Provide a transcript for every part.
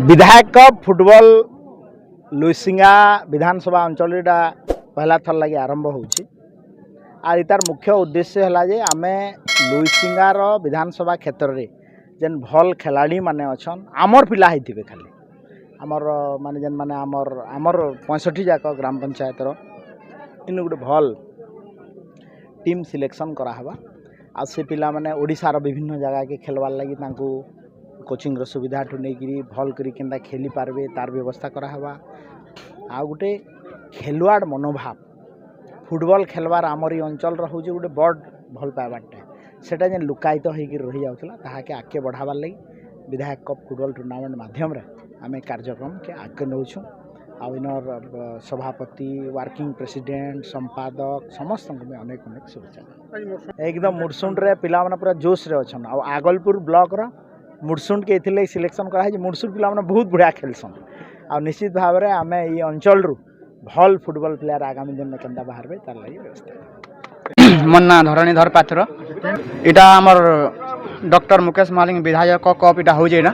विधायक cup football लुइसिंगा विधानसभा अंचल पहला थर लगे आरंभ होउछि आर इतार मुख्य उद्देश्य है जे आमे लुइसिंगार विधानसभा क्षेत्र रे जेन भल खिलाड़ी माने अछन आमर पिला हेतिबे खाली आमर माने जेन माने आमर 65 जाक ग्राम पंचायत रो इन गुटे भल टीम सिलेक्शन करा हवा आ से पिला माने ओडिसा रो विभिन्न जगह के खेलवार लगी तांको कोचिंग सुविधा ठू नहीं भल करी केंदा खेली पारबे तार व्यवस्था करा हवा आ गुटे खेलुआड़ मनोभाव फुटबॉल खेलवार आमर ई अंचल रोचे गोटे बड़ भल पाइबाटे सेटा जेन लुकायित होकर रही जाऊला ताके आगे बढ़ावार लगी विधायक कप फुटबॉल टूर्नामेंट माध्यम आम कार्यक्रम के आगे नौछूँ आनर सभापति वर्किंग प्रेसिडेंट संपादक समस्त अनेक अनेक शुभेच्छा एकदम मुरसुंड रे पिला माने पूरा जोश रे अछन आ आगलपुर ब्लॉक रा मुरसुंड के इथिले सिलेक्शन करा है मुरसुंड पिला माने बहुत बढ़िया खेलसन आ निश्चित भाव में आम ई अंचल रु भल फुटबॉल प्लेयर आगामी दिन में केंदा बाहर तार लगी व्यवस्था मोर ना धरणीधर पात्र इटा आमर डॉक्टर मुकेश मालिक विधायक कप इटा हो जेना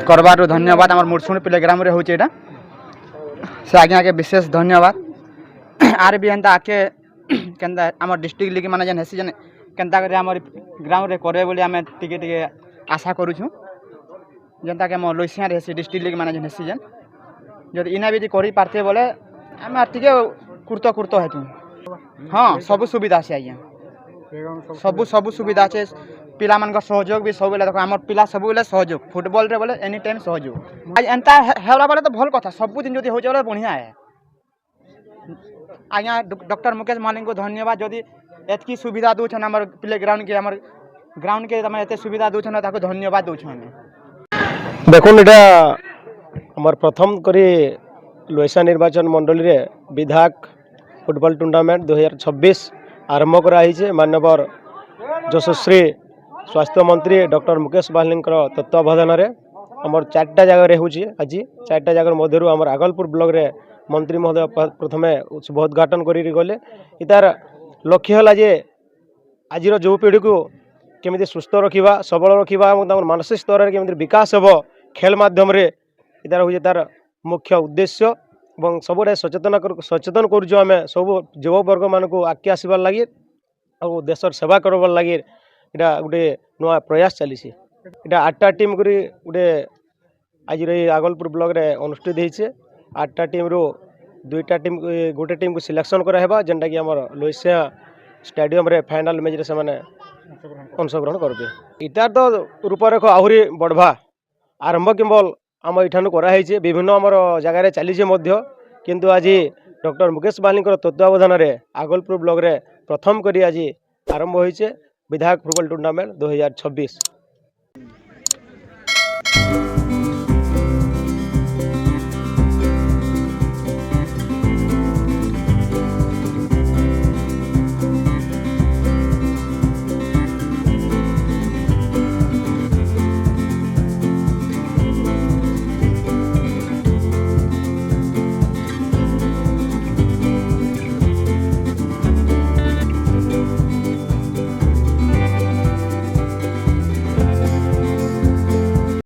करबार धन्यवाद आमर मुरसुंड प्लेग्राम रे होचे इटा से आगे आगे विशेष धन्यवाद आर भी हेंता आके केंदा आमर डिस्ट्रिक्ट लीग माने जन हेसी जन केंता करे आमर ग्राउंड रे करे बोली आमे टिके टिके आशा करूछु जनता के आम लुइसिंगा रे हेसी डिस्ट्रिक्ट लीग माने जन हेसी जन जब इना भी करी पारते बोले आम टिके कुर्त कुर्त हेतु हाँ सब सुविधा से आज्ञा सब सुविधा है पिला मान सहयोग भी सब बेले देख आम पिला सब बेले सहयोग फुटबॉल रे बोले एनी टाइम सहयोग आज एंता हेला बोले तो भल कथा सब दिन जब हो बढ़िया है आज्ञा डॉक्टर मुकेश मालिक को धन्यवाद जदि एतकी सुविधा दून आम प्ले ग्राउंड के ग्राउंड के एत सुविधा दून धन्यवाद दूँ देखो इटा हमार प्रथम करी लोईसा निर्वाचन मंडल रे विधायक फुटबॉल टूर्नामेंट 2026 आरंभ कराई मानवर यशस्वी स्वास्थ्य मंत्री डॉक्टर मुकेश बालिक तत्वावधान रे आमर 4टा जगह होची आज 4टा जगह मध्य आमर आगलपुर ब्लॉक रे मंत्री महोदय प्रथमे शुभ उद्घाटन करी गले इतार लक्ष्य है जे आज युव पीढ़ी को केमी सुस्थ रखा सबल रखा मानसिक स्तर में केमी विकास हो खेल माध्यम रे इतार हूँ तार मुख्य उद्देश्य और सब सचेतन करें सब युववर्ग मान को आगे आसबार लगे और देशर सेवा करबार लगे इटा गोटे नुआ प्रयास चली इटा 8टा टीम करी गोटे आज आगलपुर ब्लॉक रे अनुष्ठित होइछे 8टा टीम रो 2टा टीम गोटे टीम को सिलेक्शन कराइबा जेनटा कि हमर लोईसिया स्टेडियम रे फाइनल मैच रे से माने अंशग्रहण करबे इटार तो रूपरेख आहुरी बढ़वा आरंभ केवल आम इठानु कराई विभिन्न आमर जगार चली किंतु आज डॉक्टर मुकेश बालिक तत्वावधान रे आगलपुर ब्लॉक रे प्रथम करी आज आरंभ होइछे विधायक फुटबॉल टूर्नामेंट 2026।